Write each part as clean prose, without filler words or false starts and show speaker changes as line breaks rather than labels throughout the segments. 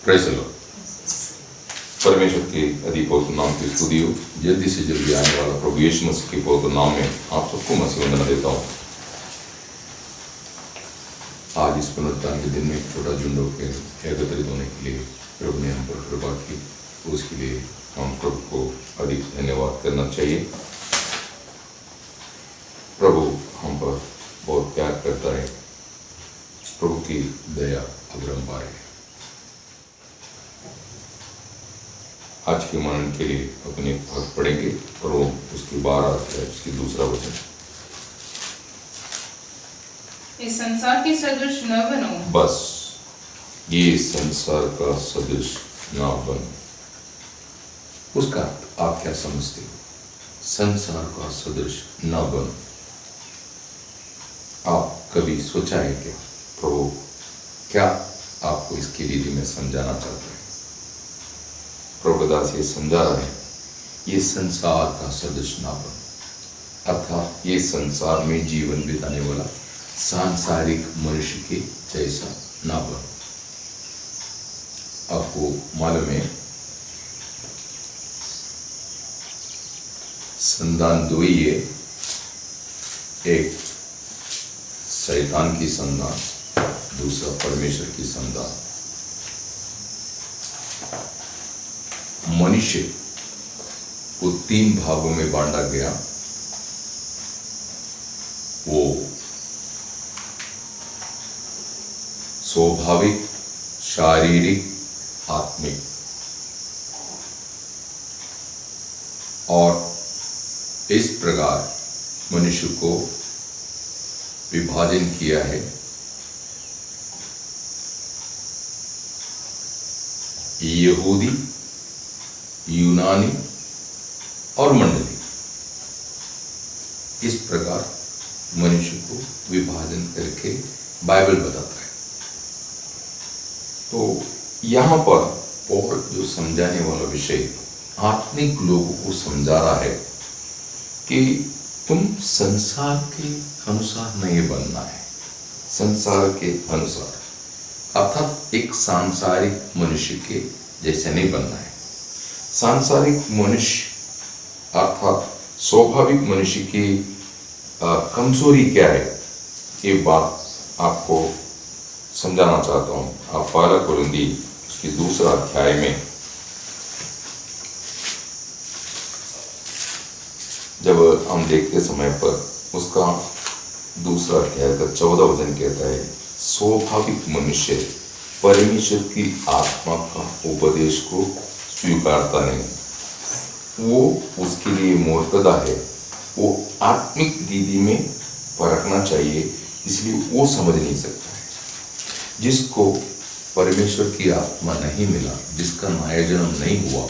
Praise the Lord. परमेश्वर के अति पवित्र नाम की स्तुति हो। जल्दी से जल्दी आने वाला प्रभु यीशु मसीह के पवित्र नाम में आप सबको मसीह वंदना देता हूँ। आज इस पुनरुत्थान के दिन में एक छोटा झुंड के एकत्रित होने के लिए प्रभु ने हम पर कृपा की, उसके लिए हम प्रभु को अधिक धन्यवाद करना चाहिए। प्रभु हम पर बहुत प्यार करता है। प्रभु की दया अवलंबा है। आज के मनन के लिए अपने भक्त पढ़ेंगे और उसकी 12 अध्याय उसकी दूसरा वचन।
इस संसार के सदृश न बनो।
बस ये संसार का सदृश ना बनो। उसका आप क्या समझते हो? संसार का सदृश ना बनो। आप कभी सोचा है क्या प्रभु क्या आपको इसकी रीति में समझाना चाहते हैं? प्रभुदास ये समझा रहा है, ये संसार का सदृश ना बनो, अर्थात ये संसार में जीवन बिताने वाला सांसारिक मनुष्य के जैसा ना बनो। आपको मालूम है संतान दो ही है, एक शैतान की संतान, दूसरा परमेश्वर की संतान। मनुष्य को 3 भागों में बांटा गया। वो स्वाभाविक, शारीरिक, आत्मिक। और इस प्रकार मनुष्य को विभाजन किया है। यहूदी, यूनानी और मंडली। इस प्रकार मनुष्य को विभाजन करके बाइबल बताता है। तो यहाँ पर और जो समझाने वाला विषय आत्मिक लोगों को समझा रहा है कि तुम संसार के अनुसार नहीं बनना है। संसार के अनुसार अर्थात एक सांसारिक मनुष्य के जैसे नहीं बनना है। सांसारिक मनुष्य अर्थात स्वाभाविक मनुष्य की कमजोरी क्या है, ये बात आपको समझाना चाहता हूँ। आप 12 कुरिन्थी उसकी दूसरा अध्याय में जब हम देखते समय पर उसका दूसरा अध्याय का 14 वचन कहता है, स्वाभाविक मनुष्य परमेश्वर की आत्मा का उपदेश को स्वीकारता नहीं, वो उसके लिए मूर्खता है। वो आत्मिक रीति में परखना चाहिए, इसलिए वो समझ नहीं सकता है। जिसको परमेश्वर की आत्मा नहीं मिला, जिसका नया जन्म नहीं हुआ,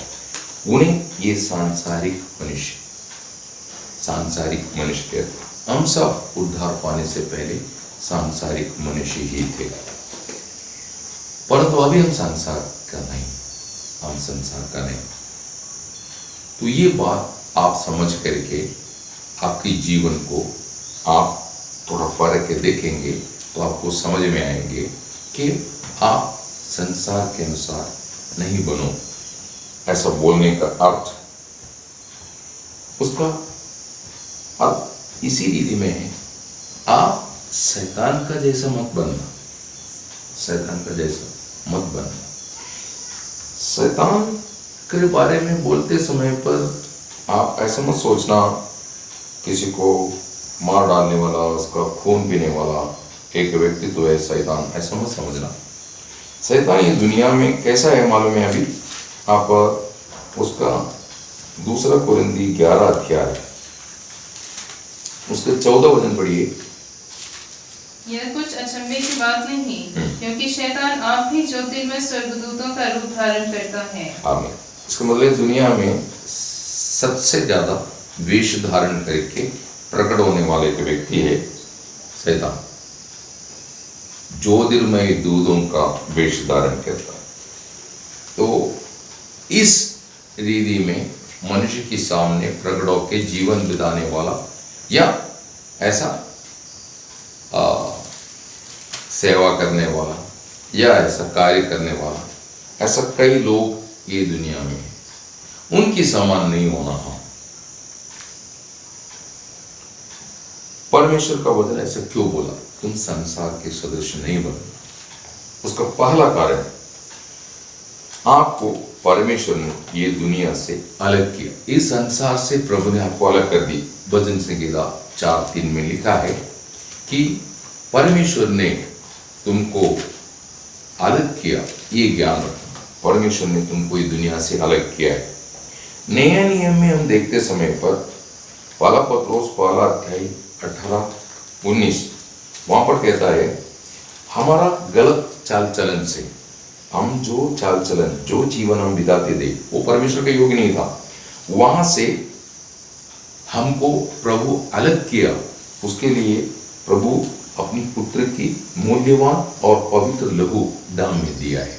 उन्हें ये सांसारिक मनुष्य कहते हैं। हम सब उद्धार पाने से पहले सांसारिक मनुष्य ही थे, परंतु अभी हम संसार का नहीं। तो ये बात आप समझ करके आपके जीवन को आप थोड़ा परख के देखेंगे तो आपको समझ में आएंगे कि आप संसार के अनुसार नहीं बनो। ऐसा बोलने का अर्थ, उसका अर्थ इसी रीति में है, आप शैतान का जैसा मत बनना। शैतान का जैसा मत बनना। शैतान के बारे में बोलते समय पर आप ऐसा मत सोचना किसी को मार डालने वाला, उसका खून पीने वाला एक व्यक्ति तो है शैतान, ऐसा मत समझना। शैतान ये दुनिया में कैसा है मालूम है? अभी आप उसका 2 कुरिन्थी 11 अध्याय उसके 14 वचन पढ़िए।
यह कुछ अचंभे की बात नहीं, क्योंकि शैतान आप भी ज्योतिर्मय स्वर्गदूतों का रूप धारण करता है। आमीन।
इसका मतलब दुनिया में सबसे ज्यादा वेश धारण करके प्रकट होने वाले एक व्यक्ति है शैतान। ज्योतिर्मय दूतों का वेश धारण करता है। तो इस रीति में मनुष्य के सामने प्रकट होकर जीवन बिताने वाला या ऐसा सेवा करने वाला या ऐसा कार्य करने वाला ऐसा कई लोग ये दुनिया में हैं, उनकी समान नहीं होना हम। परमेश्वर का वचन ऐसा क्यों बोला, तुम संसार के सदस्य नहीं बनना? उसका पहला कारण, आपको परमेश्वर ने ये दुनिया से अलग किया। इस संसार से प्रभु ने आपको अलग कर दी। भजन संहिता 4:3 में लिखा है कि परमेश्वर ने तुमको अलग किया, ये ज्ञान रखना। परमेश्वर ने तुमको ये दुनिया से अलग किया है। नया नियम में हम देखते समय पर पहला पत्रोस पहला अध्याय 18-19 वहां पर कहता है, हमारा गलत चाल चलन से, हम जो चाल चलन, जो जीवन हम बिताते थे वो परमेश्वर के योग्य नहीं था, वहां से हमको प्रभु अलग किया। उसके लिए प्रभु अपनी पुत्र की मूल्यवान और पवित्र लहू दाम में दिया है,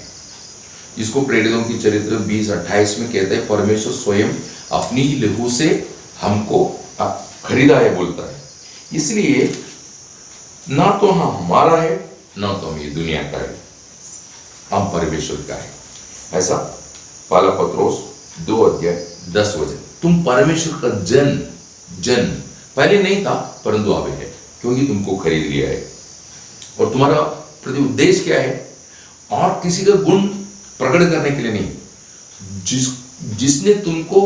जिसको प्रेरितों की चरित्र 20:28 में कहते हैं, परमेश्वर स्वयं अपनी लहू से हमको खरीदा है बोलता है। इसलिए ना तो हमारा है, ना तो हम ये दुनिया का है, हम परमेश्वर का है। ऐसा पहला पत्रोस 2:10 तुम परमेश्वर का जन पहले नहीं था परंतु अब है, क्योंकि तुमको खरीद लिया है। और तुम्हारा प्रति उद्देश्य क्या है? और किसी का गुण प्रकट करने के लिए नहीं, जिसने तुमको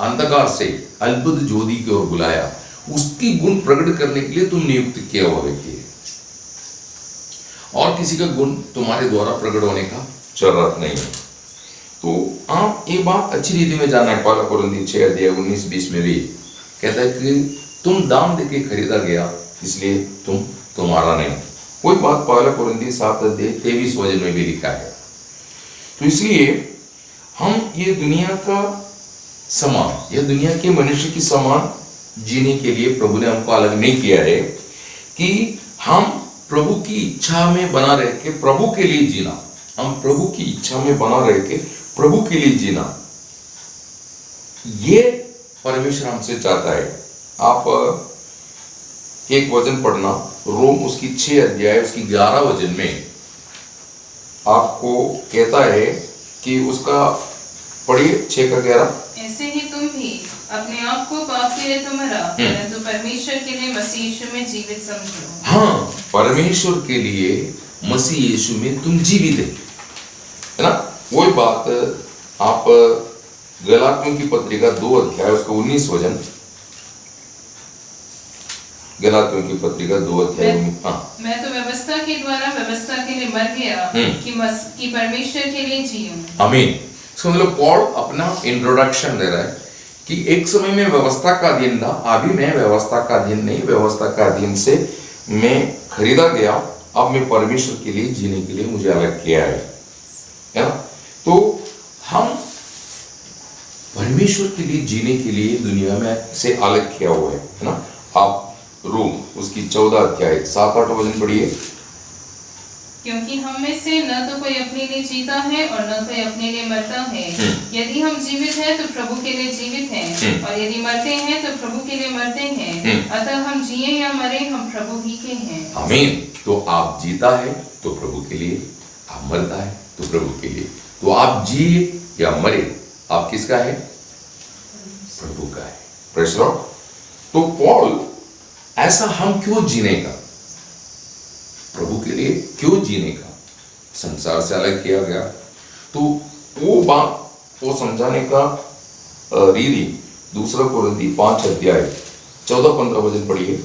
अंधकार से अद्भुत ज्योति की ओर बुलाया, उसकी गुण प्रकट करने के लिए तुम नियुक्त किया हुआ व्यक्ति है। और किसी का गुण तुम्हारे द्वारा प्रकट होने का जरूरत नहीं है। तो आप ये बात अच्छी रीति में जानना है। पहला कोरिन्थी 6:19-20 में भी कहता है कि तुम दाम देके खरीदा गया, इसलिए तुम तुम्हारा नहीं। कोई बात पहला कोरिन्थी 7:23 में भी लिखा है। तो इसलिए हम ये दुनिया का समान, यह दुनिया के मनुष्य की समान जीने के लिए प्रभु ने हमको अलग नहीं किया है कि हम प्रभु की इच्छा में बना रह के प्रभु के लिए जीना। हम प्रभु की इच्छा में बना रह के प्रभु के लिए जीना, ये परमेश्वर हमसे चाहता है। आप एक वचन पढ़ना, रोम उसकी 6 उसकी 11 में आपको कहता है कि उसका पढ़िए 6:11।
ऐसे ही तुम भी अपने आप को पाप के लिए तो मरा, परंतु परमेश्वर के लिए मसीह यीशु में जीवित समझो।
हाँ, परमेश्वर के लिए मसीह यीशु में तुम जीवित है ना। वही बात आप गलातियों की पत्रिका 2 उसका 19 गलातियों की पत्रिका 2
मैं तो व्यवस्था के द्वारा व्यवस्था के लिए मर गया कि परमेश्वर के लिए जीऊं। आमीन।
मतलब पॉल अपना इंट्रोडक्शन दे रहा है कि एक समय में व्यवस्था का अधीन था, अभी मैं व्यवस्था का अधीन नहीं, व्यवस्था का अधीन से मैं खरीदा गया, अब मैं परमेश्वर के लिए जीने के लिए मुझे अलग किया है ना। तो हम परमेश्वर के लिए जीने के लिए दुनिया में से अलग किया हुआ है ना। आप रोम उसकी 14 7-8 पढ़िए।
क्योंकि हम में से न तो कोई अपने लिए जीता है और न कोई अपने लिए मरता है। यदि हम जीवित हैं तो प्रभु के लिए जीवित हैं, और यदि मरते हैं तो प्रभु के लिए मरते हैं। अतः हम जिए या मरे, हम प्रभु ही के हैं। आमीन।
तो आप जीता है तो प्रभु के लिए, आप मरता है तो प्रभु के लिए। तो आप जिए या मरे, आप किसका है? प्रभु का है। Praise the Lord. तो पॉल ऐसा हम क्यों जीने का, प्रभु के लिए क्यों जीने का संसार से अलग किया गया, तो वो बात वो समझाने का रीति 2 कोरिन्थी 5:14-15 पढ़िए।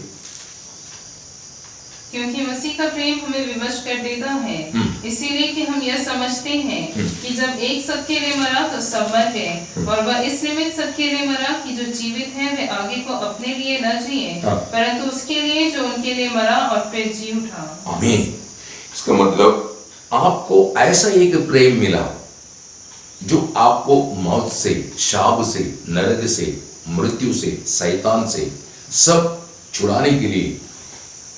क्योंकि मसीह का प्रेम हमें विवश कर देता है, इसीलिए कि हम यह समझते हैं कि जब एक सबके लिए मरा तो सब मर गए, और वह इस निमित्त सबके लिए मरा कि जो जीवित हैं वे आगे को अपने लिए न जिए, परंतु उसके लिए जो उनके लिए मरा और फिर जी उठा।
आमीन। इसका मतलब आपको ऐसा एक प्रेम मिला जो आपको मौत से, शाप से, नरक से, मृत्यु से, शैतान से सब छुड़ाने के लिए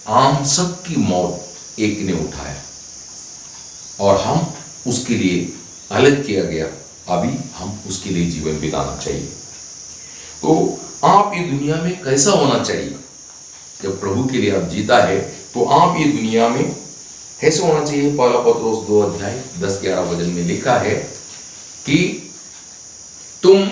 आम सबकी मौत एक ने उठाया और हम उसके लिए अलग किया गया। अभी हम उसके लिए जीवन बिताना चाहिए। तो आप ये दुनिया में कैसा होना चाहिए? जब प्रभु के लिए आप जीता है तो आप ये दुनिया में ऐसे होना चाहिए। पहला पत्रोस 2 अध्याय 10-11 वचन में लिखा है कि तुम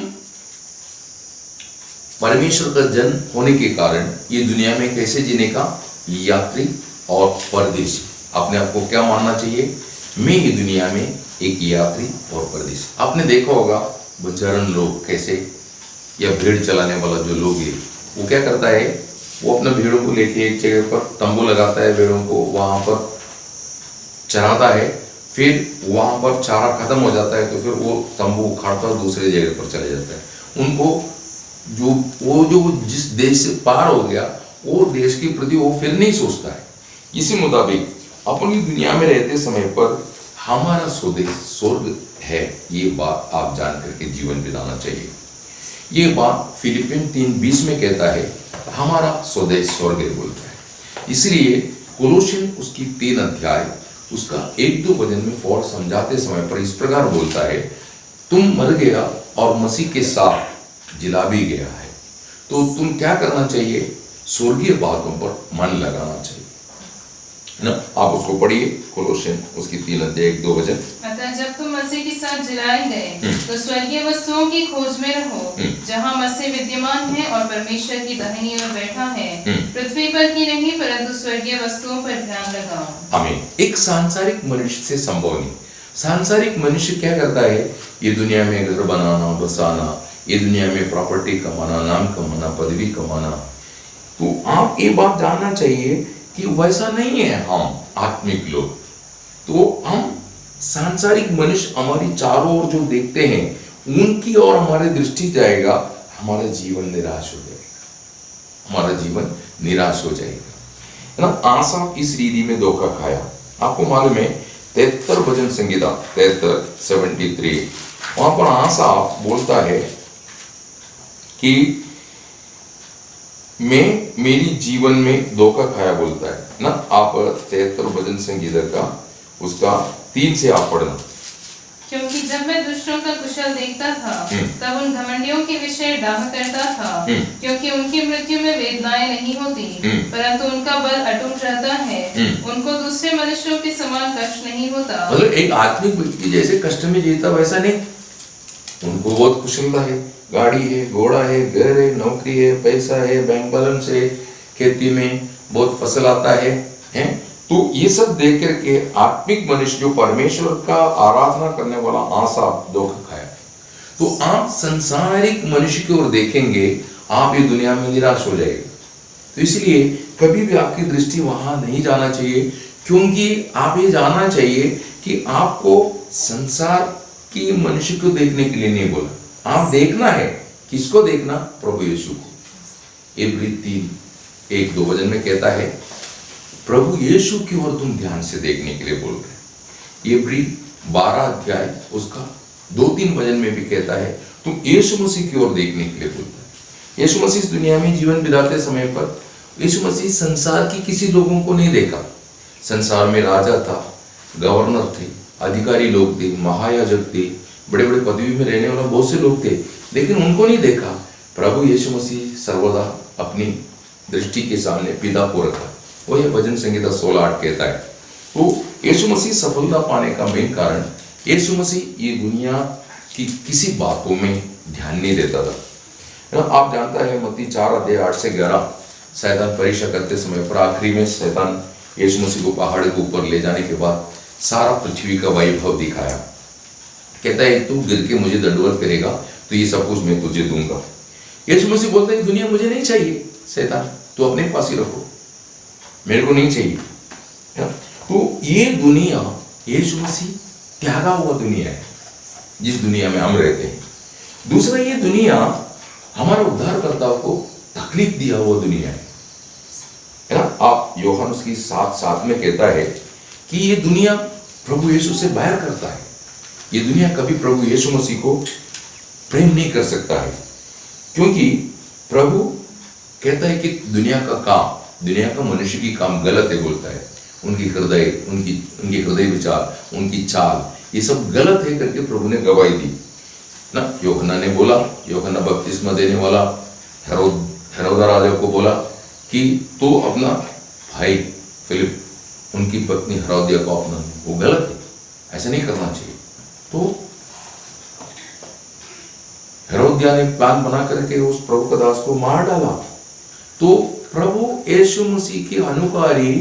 परमेश्वर का जन होने के कारण ये दुनिया में कैसे जीने का यात्री और परदेशी। अपने आप को क्या मानना चाहिए? मैं ये दुनिया में एक यात्री और परदेशी। आपने देखा होगा बंजारन लोग कैसे, या भेड़ चलाने वाला जो लोग है वो क्या करता है, वो अपने भेड़ों को लेके एक जगह पर तंबू लगाता है, भेड़ों को वहां पर चराता है, फिर वहां पर चारा खत्म हो जाता है तो फिर वो तंबू उखाड़ता है दूसरे जगह पर चले जाता है। उनको जो जिस देश से पार हो गया वो देश के प्रति वो फिर नहीं सोचता है। इसी मुताबिक अपनी दुनिया में रहते समय पर हमारा स्वदेश स्वर्ग है, ये बात आप जान करके जीवन बिताना चाहिए। ये बात फिलिपियन 3:20 में कहता है हमारा स्वदेश स्वर्ग है बोलता है। इसलिए कोलोसियन उसकी 3 अध्याय उसका 1-2 वचन में पौल समझाते समय पर इस प्रकार बोलता है, तुम मर गया और मसीह के साथ जिला भी गया है, तो तुम क्या करना चाहिए? स्वर्गीय बातों पर मन लगाना चाहिए ना। आप उसको पढ़िए, कोलोसियन उसकी 3 अध्याय 1-2 वचन।
अतः जब तुम मसीह के साथ जिलाए गए तो स्वर्गीय वस्तुओं की खोज में रहो, जहाँ मसीह विद्यमान है और परमेश्वर की दाहिनी ओर बैठा है। पृथ्वी पर की नहीं परंतु स्वर्गीय वस्तुओं पर ध्यान लगाओ।
आमीन। एक सांसारिक मनुष्य से संभव नहीं। सांसारिक मनुष्य क्या करता है? ये दुनिया में घर बनाना, बसाना, ये दुनिया में प्रॉपर्टी कमाना, नाम कमाना, पदवी कमाना। तो आप ये बात जानना चाहिए कि वैसा नहीं है हम आत्मिक लोग। तो हम सांसारिक मनुष्य हमारी चारों ओर जो देखते हैं उनकी ओर हमारी दृष्टि जाएगा, हमारा जीवन निराश हो जाएगा, हमारा जीवन निराश हो जाएगा, है ना। आसा इस रीति में धोखा खाया। आपको मालूम है 73 भजन संगीता 73 वहां पर आसा बोलता है कि मैं मेरी जीवन में धोखा खाया बोलता है ना। आप 73 भजन संगीता का उसका 3 से आप पढ़ना।
क्योंकि जब मैं दुष्टों का कुशल देखता था तब उन घमंडियों के विषय डाह करता था, क्योंकि उनकी मृत्यु में वेदनाएं नहीं होती परंतु उनका बल अटूट रहता है। उनको दूसरे मनुष्यों के समान कष्ट नहीं होता।
मतलब एक आत्मिक व्यक्ति जैसे कष्ट में जीता वैसा नहीं, उनको बहुत कुशलता है, गाड़ी है, घोड़ा है, घर है, नौकरी है, पैसा है, बैंक बैलेंस है, खेती में बहुत फसल आता है। तो ये सब देख करके आत्मिक मनुष्य जो परमेश्वर का आराधना करने वाला आसा धोखा खाया। तो आप संसारिक मनुष्य की ओर देखेंगे, आप ये दुनिया में निराश हो जाएगा। तो इसलिए कभी भी आपकी दृष्टि वहां नहीं जाना चाहिए, क्योंकि आप ये जानना चाहिए कि आपको संसार की मनुष्य को देखने के लिए नहीं बोला। आप देखना है, किसको देखना? प्रभु यीशु को। इब्री 3:1-2 वचन में कहता है प्रभु यीशु की ओर तुम ध्यान से देखने के लिए बोल रहे हैं। इब्री 12 अध्याय उसका 2-3 वचन में भी कहता है तुम यीशु मसीह की ओर देखने के लिए बोल रहे हैं। यीशु मसीह इस दुनिया में जीवन बिताते समय पर यीशु मसीह संसार की किसी लोगों को नहीं देखा। संसार में राजा था, गवर्नर थे, अधिकारी लोग थे, महायाजक थे, बड़े बड़े पदवी में रहने वाले बहुत से लोग थे, लेकिन उनको नहीं देखा। प्रभु यीशु मसीह सर्वदा अपनी दृष्टि के सामने पिता को रखा। वो ये भजन संगीता 16:8 कहता है। तो यीशु मसीह सफलता पाने का मेन कारण, यीशु मसीह ये दुनिया की किसी बातों में ध्यान नहीं देता था। आप जानता है मत्ती 4:8-11 शैतान परीक्षा करते समय पर आखिरी में शैतान यीशु मसीह को पहाड़ के ऊपर ले जाने के बाद सारा पृथ्वी का वैभव दिखाया। कहता है तू गिर के मुझे दंडवत करेगा तो ये सब कुछ मैं तुझे दूंगा। यीशु मसीह बोलता है दुनिया मुझे नहीं चाहिए, शैतान तू अपने पास ही रखो, मेरे को नहीं चाहिए। तो ये दुनिया यीशु मसीह त्यागा हुआ दुनिया है जिस दुनिया में हम रहते हैं। दूसरा, ये दुनिया हमारा उद्धारकर्ता को तकलीफ दिया हुआ दुनिया है ना। आप यूहन्ना उसकी 7:7 में कहता है कि ये दुनिया प्रभु यीशु से बैर करता है। ये दुनिया कभी प्रभु यीशु मसीह को प्रेम नहीं कर सकता है, क्योंकि प्रभु कहता है कि दुनिया का काम, दुनिया का मनुष्य की काम गलत है बोलता है। उनकी हृदय, उनके हृदय विचार, उनकी चाल, ये सब गलत है करके प्रभु ने गवाही दी ना। यूहन्ना ने बोला, यूहन्ना बपतिस्मा देने वाला हेरोदा राजा को बोला कि तू अपना भाई फिलिप उनकी पत्नी हेरोदिया को अपना, वो गलत है, ऐसा नहीं करना चाहिए। तो हेरोदिया ने प्लान बना करके उस प्रभु का दास को मार डाला। तो प्रभु यीशु मसीह के अनुकारी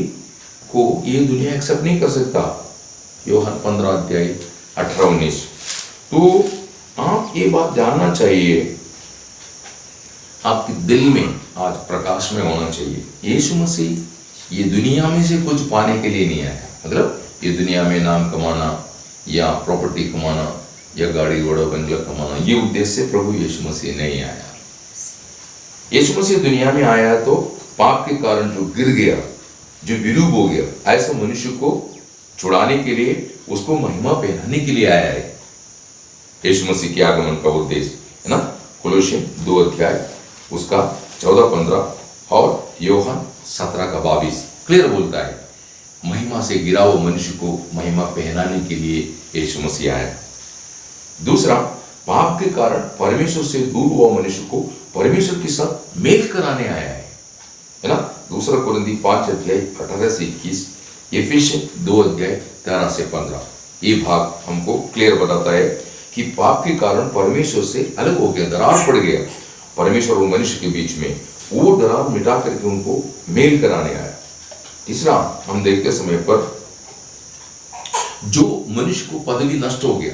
को ये दुनिया एक्सेप्ट नहीं कर सकता। यूहन्ना 15 अध्याय 18-19। तो आप ये बात जानना चाहिए, आपके दिल में आज प्रकाश में होना चाहिए, यीशु मसीह ये दुनिया में से कुछ पाने के लिए नहीं आया। मतलब ये दुनिया में नाम कमाना या प्रॉपर्टी कमाना या गाड़ी घोड़ा बंगला कमाना, ये उद्देश्य से प्रभु यीशु मसीह नहीं आया। यीशु मसीह दुनिया में आया तो पाप के कारण जो गिर गया, जो विरूप हो गया, ऐसे मनुष्य को छुड़ाने के लिए, उसको महिमा पहनाने के लिए आया है। यीशु मसीह के आगमन का उद्देश्य है ना, कोलोसियन 2 अध्याय उसका 14-15 और यूहन्ना 17 का 22 क्लियर बोलता है, महिमा से गिरा हुआ मनुष्य को महिमा पहनाने के लिए यीशु मसीह आया। दूसरा, पाप के कारण परमेश्वर से दूर हुआ मनुष्य को परमेश्वर के साथ मेल कराने आया है ना। दूसरा कुरिन्थी 5 अध्याय 18 से 21, एफिसियन 2 अध्याय 13 से 15। ये भाग हमको क्लियर बताता है कि पाप के कारण परमेश्वर से अलग हो गया, दरार पड़ गया परमेश्वर और मनुष्य के बीच में, वो दरार मिटा करके उनको मेल कराने आया। तीसरा, हम देखते समय पर जो मनुष्य को पदवी नष्ट हो गया,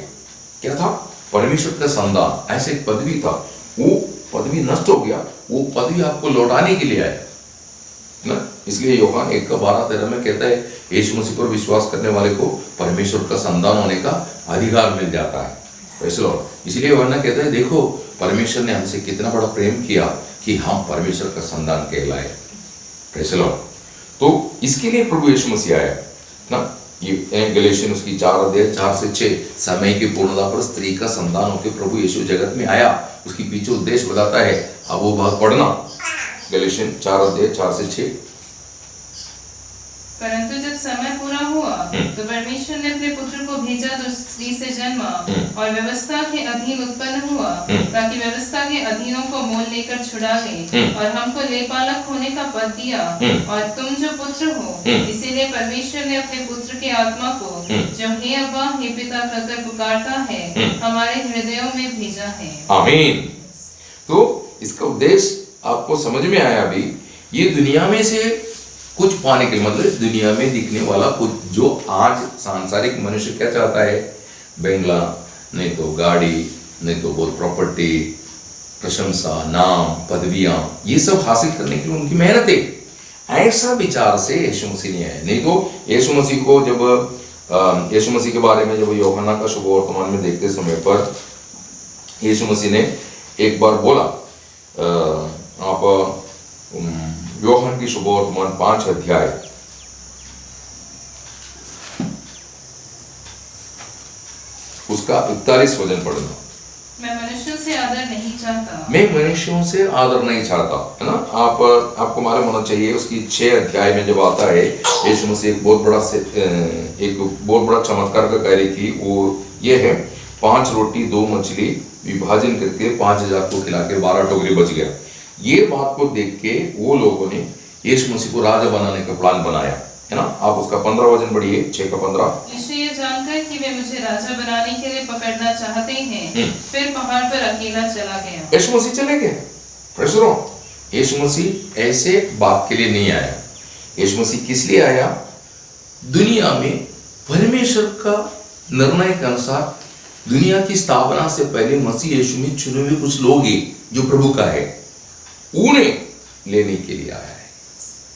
क्या था, परमेश्वर का संतान, ऐसे एक पदवी था, वो पदवी नष्ट हो गया, वो पदवी आपको लौटाने के लिए आया ना। इसलिए यूहन्ना 1:12-13 में कहता है, यीशु मसीह पर विश्वास करने वाले को परमेश्वर का संतान होने का अधिकार मिल जाता है। इसलिए यूहन्ना कहता है, देखो परमेश्वर ने हमसे कितना बड़ा प्रेम किया कि हम परमेश्वर का संतान कहलाए। Praise the Lord. तो इसके लिए प्रभु यीशु मसीह आया ना। ये गलातियन उसकी 4 अध्याय 4 से 6, समय की पूर्णता पर स्त्री का संतान होकर प्रभु यीशु जगत में आया, उसकी पीछे उद्देश्य बताता है। अब वो बात पढ़ना, गलातियन 4 अध्याय 4 से 6।
परंतु जब समय पूरा हुआ तो परमेश्वर ने अपने पुत्र को भेजा जो स्त्री से जन्मा और व्यवस्था के अधीन उत्पन्न हुआ, ताकि व्यवस्था के अधीनों को मोल लेकर छुड़ा ले और हमको लेपालक होने का पद दिया। और तुम जो पुत्र हो, इसीलिए परमेश्वर ने अपने पुत्र के आत्मा को, जो हे अब्बा हे पिता कहकर पुकारता है, हमारे हृदयों में भेजा है।
आमीन। तो इसका उद्देश्य आपको समझ में आया। अभी ये दुनिया में से कुछ पाने के, मतलब दुनिया में दिखने वाला कुछ, जो आज सांसारिक मनुष्य क्या चाहता है, बंगला, नहीं तो गाड़ी, नहीं तो बहुत प्रॉपर्टी, प्रशंसा, नाम, पदवियां, ये सब हासिल करने के लिए उनकी मेहनत है। ऐसा विचार से यीशु मसीह नहीं है। नहीं तो यीशु मसीह को जब यीशु मसीह के बारे में जब यूहन्ना का शुभ वर्तमान में देखते समय पर यीशु मसीह ने एक बार बोला, आप यूहन्ना की शुभ वर्तमान 5 अध्याय उसका 41 वचन पढ़ना।
मैं मनुष्यों से आदर नहीं चाहता,
मैं मनुष्यों से आदर नहीं चाहता, है ना। आपको मालूम होना चाहिए, उसकी 6 अध्याय में जब आता है, यीशु मसीह एक बहुत बड़ा चमत्कार का कार्य की। वो ये है, 5 रोटी 2 मछली विभाजन करके 5000 को खिला के 12 टोकरी बच गया। ये बात को देख के वो लोगों ने यीशु मसीह को राजा बनाने का प्लान बनाया, है ना। आप उसका 15 वचन पढ़िए, 6 का 15।
यीशु ये जानकर कि वे मुझे राजा बनाने के लिए पकड़ना चाहते हैं, फिर पहाड़ पर अकेला चला गया।
यीशु मसीह चले गए। Praise the lord. Yeshu Masih ऐसे बात के लिए नहीं आया। यीशु मसीह किस लिए आया? दुनिया में परमेश्वर का निर्णय के अनुसार दुनिया की स्थापना से पहले मसीह यीशु में चुने हुए कुछ लोग हैं जो प्रभु का है, उन्हें लेने के लिए आया है।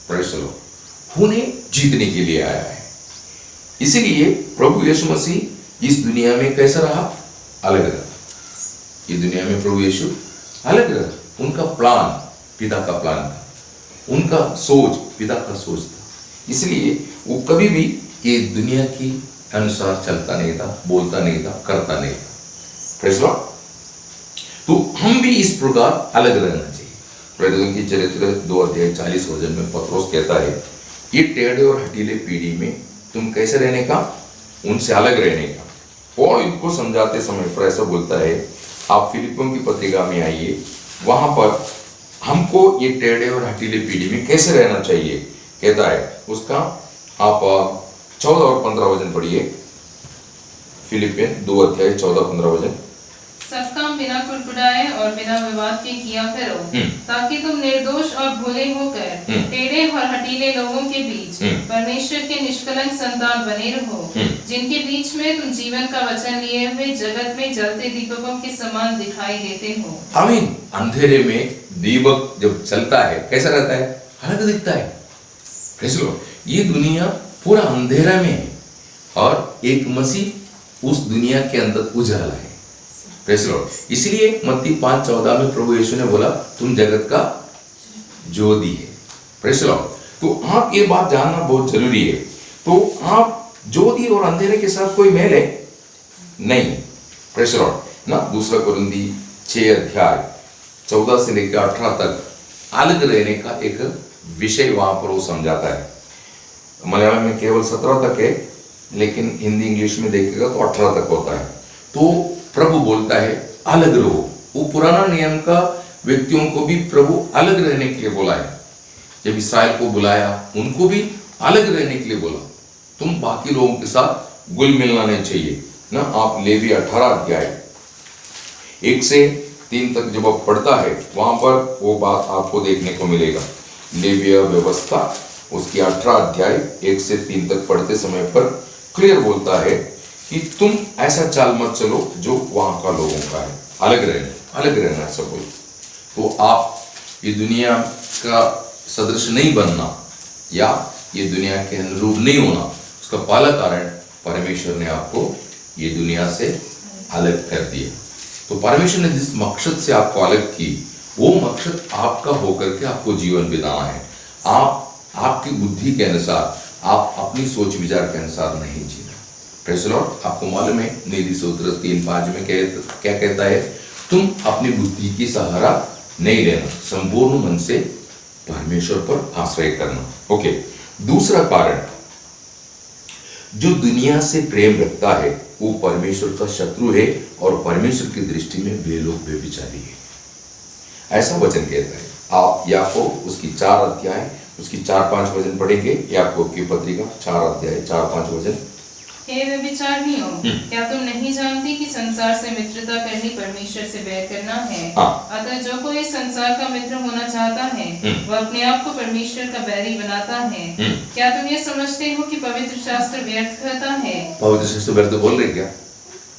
Praise the Lord. उन्हें जीतने के लिए आया है। इसीलिए प्रभु यीशु मसीह इस दुनिया में कैसा रहा? अलग रहा। ये दुनिया में प्रभु यीशु अलग रहा। उनका प्लान पिता का प्लान था, उनका सोच पिता का सोच था। इसलिए वो कभी भी ये दुनिया की अनुसार चलता नहीं था, बोलता नहीं था, करता नहीं था। Praise the Lord. तो हम भी इस प्रकार अलग रहना चाहिए। प्रेरितों की चरित्र 2 अध्याय 40 वचन में पत्रोस कहता है, ये टेढ़े और हटीले पीढ़ी में तुम कैसे रहने का? उनसे अलग रहने का। और इनको समझाते समय पर ऐसा बोलता है, आप फिलिपियों की पत्रिका में आइए, वहां पर हमको ये टेढ़े और हटीले पीढ़ी में कैसे रहना चाहिए कहता है। उसका आप 14 और 15 वचन पढ़िए। फिलिपियन 2 अध्याय 14-15 वचन।
सब काम बिना कुड़कुड़ाए और बिना विवाद के किया करो, ताकि तुम निर्दोष और भोले होकर टेढ़े और हठीले लोगों के बीच परमेश्वर के निष्कलंक संतान बने रहो, जिनके बीच में तुम जीवन का वचन लिए हुए जगत में जलते दीपकों के समान दिखाई देते हो।
आमीन। अंधेरे में दीपक जब चलता है कैसा रहता है? अलग दिखता है। Praise Lord. ये दुनिया पूरा अंधेरा में है और एक मसीह उस दुनिया के अंदर उजाला है। Praise Lord. इसलिए मत्ती 5:14 में प्रभु यीशु ने बोला तुम जगत का ज्योति है। Praise Lord. तो आप ये बात जानना बहुत जरूरी है। तो आप ज्योति और अंधेरे के साथ कोई मेल है नहीं। प्रेज़ लॉर्ड ना। 2 कुरिन्थी 6 अध्याय 14 से लेकर 18 तक अलग रहने का एक विषय वहां पर वो समझाता है। मलयालम में केवल 17 तक है, लेकिन हिंदी इंग्लिश में देखिएगा तो 18 तक होता है। तो प्रभु बोलता है अलग रहो। वो पुराना नियम का व्यक्तियों को भी प्रभु अलग रहने के लिए बोला है। जब इस्राएल को बुलाया उनको भी अलग रहने के लिए बोला, तुम बाकी लोगों के साथ घुल मिलना नहीं चाहिए ना। आप लेवी 18 अध्याय 1 से 3 तक जब आप पढ़ता है वहां पर वो बात आपको देखने को मिलेगा। लेवीय व्यवस्था उसकी 18 अध्याय 1 से 3 तक पढ़ते समय पर क्लियर बोलता है कि तुम ऐसा चाल मत चलो जो वहां का लोगों का है। अलग रहना सब बोल। तो आप ये दुनिया का सदृश नहीं बनना या ये दुनिया के अनुरूप नहीं होना, उसका पहला कारण परमेश्वर ने आपको ये दुनिया से अलग कर दिया। तो परमेश्वर ने जिस मकसद से आपको अलग की, वो मकसद आपका होकर के आपको जीवन बिताना है। आप आपकी बुद्धि के अनुसार, आप अपनी सोच विचार के अनुसार नहीं जीना। Praise Lord. आपको मालूम है नीति सूत्र 3:5 में क्या कहता है? तुम अपनी बुद्धि की सहारा नहीं लेना, संपूर्ण मन से परमेश्वर पर आश्रय करना। ओके। दूसरा कारण, जो दुनिया से प्रेम रखता है वो परमेश्वर का शत्रु है और परमेश्वर की दृष्टि में वे लोग व्यभिचारी है, ऐसा वचन कहता है। आप याकूब उसकी 4 अध्याय उसकी 4-5 वचन पढ़ेंगे। याकूब की पत्रिका 4 अध्याय 4-5 वचन।
हे व्यभिचारिणियों, क्या तुम नहीं जानती कि संसार से मित्रता करनी परमेश्वर से बैर करना है? अतः जो कोई संसार का मित्र होना चाहता है वह अपने आप को परमेश्वर का बैरी बनाता है। क्या तुम ये समझते हो कि पवित्र शास्त्र व्यर्थ कहता है?
पवित्र शास्त्र व्यर्थ बोल रहे क्या?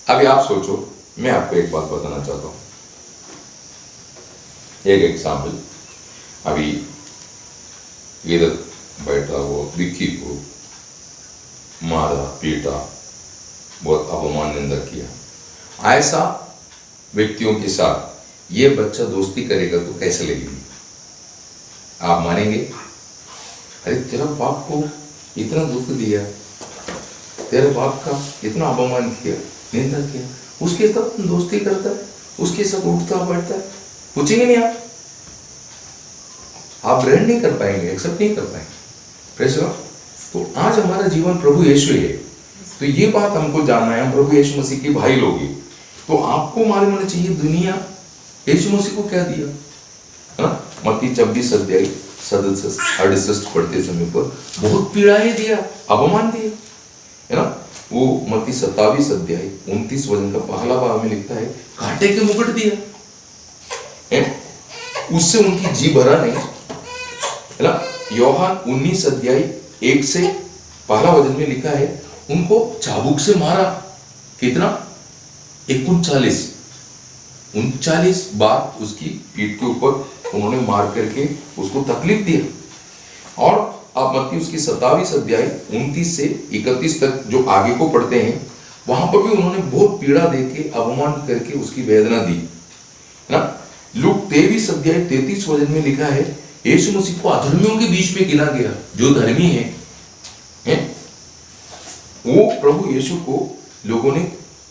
अभी आप सोचो, मैं आपको एक बात बताना चाहता हूँ। एक एग्जाम्पल, अभी इधर बैठा वो विक्की को मारा, पीटा, बहुत अपमान निंदा किया, ऐसा व्यक्तियों के साथ ये बच्चा दोस्ती करेगा तो कैसे लगेगी? आप मानेंगे? अरे तेरा बाप को इतना दुख दिया, तेरे बाप का इतना अपमान किया, निंदा किया, उसके साथ दोस्ती करता है, उसके साथ उठता बैठता है, पूछेंगे नहीं आप ग्रहण नहीं कर पाएंगे, एक्सेप्ट नहीं कर पाएंगे। Praise Lord. तो आज हमारा जीवन प्रभु यीशु है, तो ये बात हमको जानना है, हम प्रभु यीशु मसीह के भाई लोग हैं। तो आपको मालूम होना चाहिए दुनिया यीशु मसीह को क्या दिया है ना। मत्ती 26 अध्याय 67 पढ़ते समय पर बहुत पीड़ाएं दिया, अपमान दिया है ना। वो मत्ती 27 अध्याय 29 वचन का पहला भाग में लिखता है कांटे के मुकुट दिया है, उससे उनकी जी भरा नहीं है ना। यूहन्ना 19 अध्याय 1 से पहला वचन में लिखा है उनको चाबुक से मारा, कितना? 39 बार उसकी पीठ के ऊपर उन्होंने मार करके उसको तकलीफ दिया। और आप मत्ती उसकी 27 अध्याय 29 से 31 तक जो आगे को पढ़ते हैं, वहां पर भी उन्होंने बहुत पीड़ा देके अपमान करके उसकी वेदना दी ना। लूक 23 अध्याय 33 वचन में लिखा है यीशु मसीह को अधर्मियों के बीच में गिना गया। जो धर्मी है वो प्रभु यीशु को लोगों ने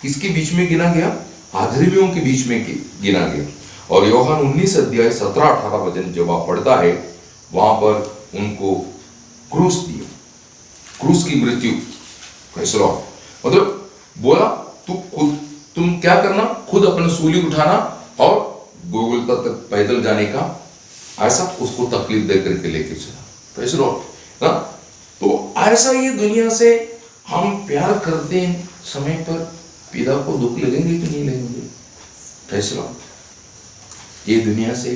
किसके बीच में गिना गया? अधर्मियों के बीच में गिना गया। और यूहन्ना 19 अध्याय 17-18 वचन जब आप पढ़ता है वहां पर उनको क्रूस दिया, क्रूस की मृत्यु। Praise Lord. मतलब बोला तुम क्या करना, खुद अपनी सूली उठाना और गोगुल्ता तक पैदल जाने का, ऐसा उसको तकलीफ दे करके लेके चला। प्रेज़ लॉर्ड ना। तो तो ऐसा ये दुनिया से हम प्यार करते हैं समय पर पिता को दुख लगेंगे कि नहीं लगेंगे? फैसला ये दुनिया से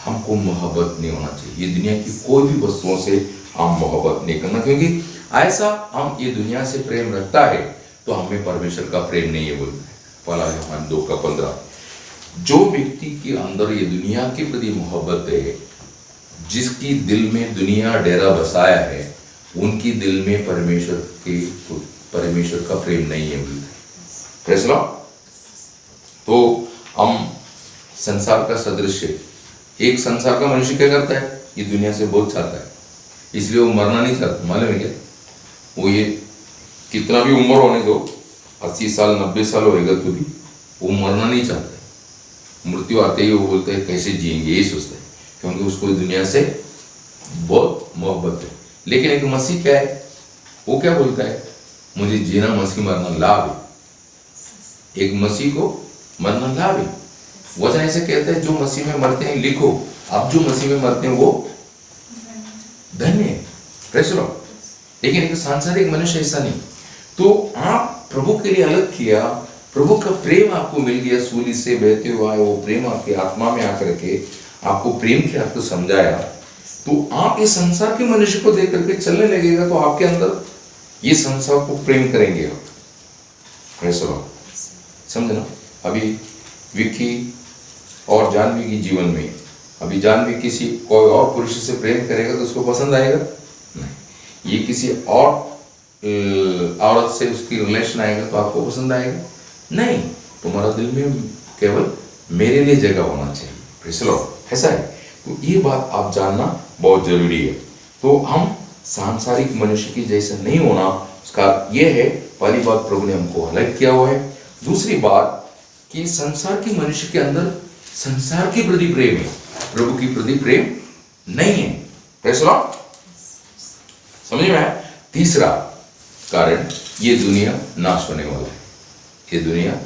हमको मोहब्बत नहीं होना चाहिए। ये दुनिया की कोई भी वस्तुओं से हम मोहब्बत नहीं करना, क्योंकि ऐसा हम ये दुनिया से प्रेम रखता है तो हमें परमेश्वर का प्रेम नहीं है बोलते हैं। पहला यूहन्ना 2:15। जो व्यक्ति के अंदर ये दुनिया के प्रति मोहब्बत है, जिसकी दिल में दुनिया डेरा बसाया है, उनकी दिल में परमेश्वर का प्रेम नहीं है बोलते हैं। फैसला तो हम संसार का सदृश्य, एक संसार का मनुष्य क्या करता है, ये दुनिया से बहुत चाहता है, इसलिए वो मरना नहीं चाहता। मालूम है क्या? वो ये कितना भी उम्र होने दो, 80 साल 90 साल होएगा तो भी वो मरना नहीं चाहता है। मृत्यु आते ही वो बोलता है कैसे जिएंगे, यही सोचता है, क्योंकि उसको दुनिया से बहुत मोहब्बत है। लेकिन एक मसीह क्या है, वो क्या बोलता है, मुझे जीना मसीह, मरना लाभ है। एक मसीह को मरना लाभ है। वचन ऐसे कहता है, जो मसीह में मरते हैं, लिखो आप जो मसीह में मरते हैं वो धन्य है। Praise Lord. लेकिन एक सांसारिक मनुष्य ऐसा नहीं। तो आप प्रभु के लिए अलग किया, प्रभु का प्रेम आपको मिल गया, सूली से बहते हुआ वो प्रेम आपके आत्मा में आकर के आपको प्रेम के अर्थ समझाया, तो आप इस संसार के मनुष्य को देख करके चलने लगेगा, तो आपके अंदर ये संसार को प्रेम करेंगे आप। Praise Lord. समझे ना? अभी विक्की और जानवी की जीवन में, अभी जानवी किसी कोई और पुरुष से प्रेम करेगा तो उसको पसंद आएगा नहीं। ये किसी और औरत से उसकी रिलेशन आएगा तो आपको पसंद आएगा नहीं। तुम्हारा दिल में केवल मेरे लिए जगह होना चाहिए। Praise Lord. ऐसा है। तो ये बात आप जानना बहुत जरूरी है। तो हम सांसारिक मनुष्य की जैसा नहीं होना, उसका ये है पहली बात, प्रभु ने हमको अलग किया हुआ है। दूसरी बात कि संसार के मनुष्य के अंदर संसार के प्रति प्रेम है, प्रभु की प्रति प्रेम नहीं है। Praise Lord. समझ में आया? तीसरा कारण, ये दुनिया नाश होने वाला है। ये दुनिया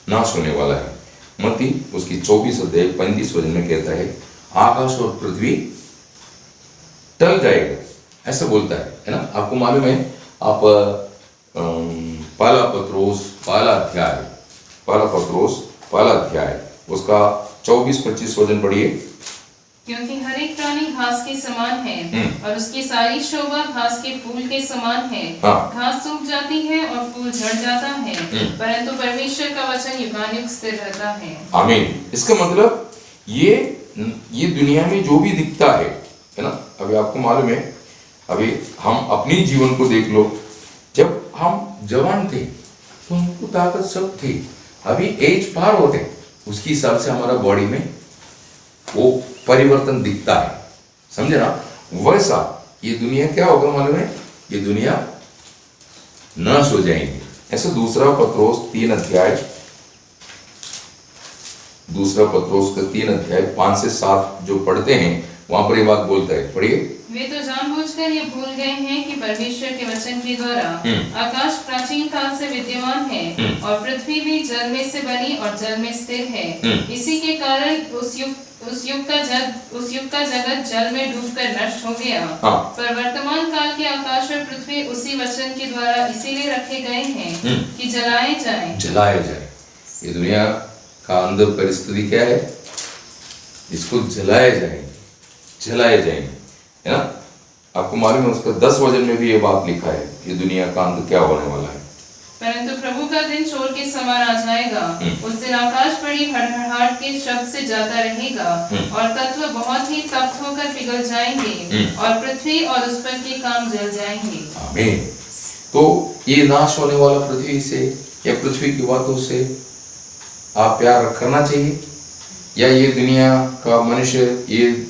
नाश होने वाला है। मत्ती उसकी 24:35 वचन में कहता है, आकाश और पृथ्वी टल जाएगा, ऐसा बोलता है ना? आपको मालूम है, आप पहला पत्रोस पहला अध्याय उसका 24-25 वचन पढ़िए।
क्योंकि हर एक प्राणी घास के समान है और उसकी सारी शोभा घास के फूल के समान है।
हाँ।
घास सूख जाती है और फूल झड़ जाता है, परंतु परमेश्वर का वचन युगानुयुग स्थिर रहता है। आमीन।
इसका मतलब ये दुनिया में जो भी दिखता है ना, अभी आपको मालूम है, अभी हम अपनी जीवन को देख लो, जब हम जवान थे तो हमको ताकत सब थी। अभी एज पार होते उसके हिसाब से हमारा बॉडी में वो परिवर्तन दिखता है। समझे ना? वैसा ये दुनिया क्या होगा मालूम है? ये दुनिया नाश हो जाएंगे। ऐसा दूसरा पत्रोस का 3 अध्याय 5 से 7 जो पढ़ते हैं, वहां पर ये बात बोलता है। पढ़िए।
वे तो जानबूझकर ये भूल गए हैं कि परमेश्वर के वचन के द्वारा आकाश प्राचीन काल से विद्यमान है और पृथ्वी भी जल में से बनी और जल में स्थिर है। इसी के कारण उस युग का जगत जल में डूबकर नष्ट हो गया। पर वर्तमान काल के आकाश और पृथ्वी उसी वचन के द्वारा इसीलिए रखे गए हैं कि जलाए जाए।
ये दुनिया का अंदर परिस्थिति क्या है? इसको जलाए जाएंगे, है ना? आपको मालूम है, उसका 10 वचन में भी ये बात लिखा है, ये दुनिया का अंत क्या होने वाला है।
परंतु प्रभु का दिन चोर के समान आ जाएगा। उस दिन आकाश बड़ी हड़हड़ाहट के शब्द से जाता रहेगा और तत्व बहुत ही तप्त होकर पिघल जाएंगे और पृथ्वी और उस पर के काम जल जाएंगे।
आमीन। तो ये नाश होने वाला पृथ्वी से या पृथ्वी की बातों से आप प्यार करना चाहिए, या ये दुनिया का मनुष्य, ये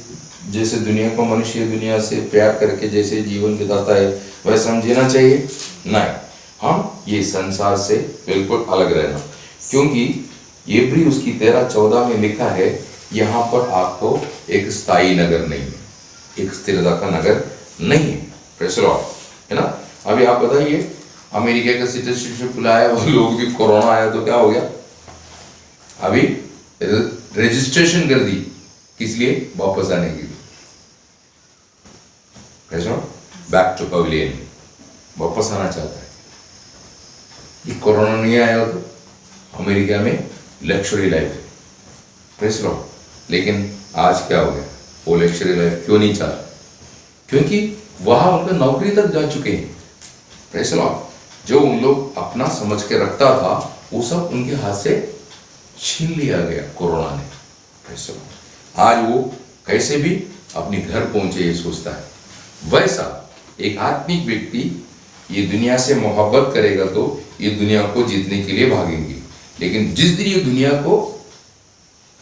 जैसे दुनिया का मनुष्य दुनिया से प्यार करके जैसे जीवन बिताता है वैसा हम जीना चाहिए? नहीं, हम ये संसार से बिल्कुल अलग रहना। क्योंकि इब्री उसकी 13:14 में लिखा है, यहाँ पर आपको एक स्थायी नगर नहीं है, एक स्थिरता का नगर नहीं है। Praise Lord. है ना? अभी आप बताइए, अमेरिका का सिटीजनशिप लाया वो लोग भी, कोरोना आया तो क्या हो गया? अभी रजिस्ट्रेशन कर दी, किस लिए? वापस आने के लिए। Back to pavilion. वापस आना चाहता है। ये कोरोना नहीं आया तो अमेरिका में लग्जरी लाइफ है, प्रेस लॉर्ड। लेकिन आज क्या हो गया, वो लग्जरी लाइफ क्यों नहीं चाह रहा? क्योंकि वहां उनका नौकरी तक जा चुके हैं, प्रेस लॉर्ड। जो उन लोग अपना समझ के रखता था वो सब उनके हाथ से छीन लिया गया कोरोना ने, प्रेस लॉर्ड। आज वो कैसे भी अपने घर पहुंचे ये सोचता है। वैसा एक आत्मिक व्यक्ति ये दुनिया से मोहब्बत करेगा तो ये दुनिया को जीतने के लिए भागेंगे, लेकिन जिस दिन ये दुनिया को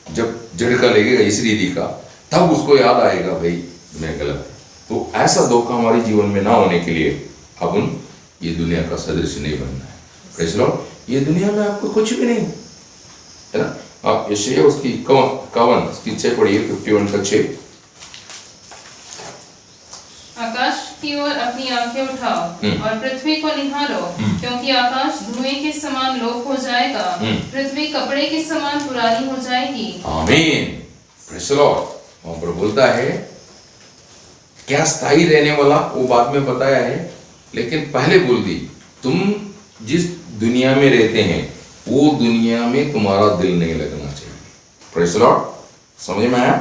जब झटका लगेगा इस रीति का, तब उसको याद आएगा भाई मैं गलत है। तो ऐसा धोखा हमारे जीवन में ना होने के लिए अपन ये दुनिया का सदृश नहीं बनना है, प्रेज़ लॉर्ड। ये दुनिया में आपको कुछ भी नहीं है ना। आप यशायाह उसकी 51 उसकी 6 पढ़िए, 51 का 6।
आकाश की ओर अपनी आंखें उठाओ और पृथ्वी को निहारो, क्योंकि आकाश धुएं के समान लोप हो जाएगा, पृथ्वी कपड़े के समान पुरानी हो जाएगी।
आमीन, प्रेज़ लॉर्ड। वहां पर बोलता है क्या स्थायी रहने वाला, वो बाद में बताया है, लेकिन पहले बोल दी तुम जिस दुनिया में रहते हैं वो दुनिया में तुम्हारा दिल नहीं लगना चाहिए, प्रेज़ लॉर्ड। समझ में आया?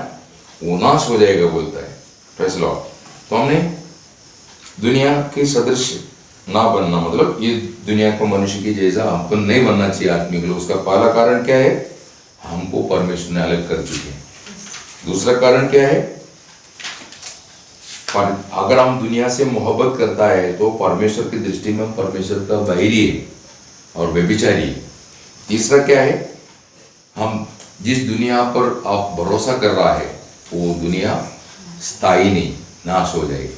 वो नाश हो जाएगा बोलता है, प्रेज़ लॉर्ड। तो हमने दुनिया के सदृश ना बनना, मतलब ये दुनिया को मनुष्य की जैसा हमको नहीं बनना चाहिए आत्मिक लोग। उसका पहला कारण क्या है, हमको परमेश्वर ने अलग कर चुके हैं। दूसरा कारण क्या है, अगर हम दुनिया से मोहब्बत करता है तो परमेश्वर की दृष्टि में परमेश्वर का बैरी है और व्यभिचारी है। तीसरा क्या है, हम जिस दुनिया पर आप भरोसा कर रहा है वो दुनिया स्थायी नहीं, नाश हो जाएगी।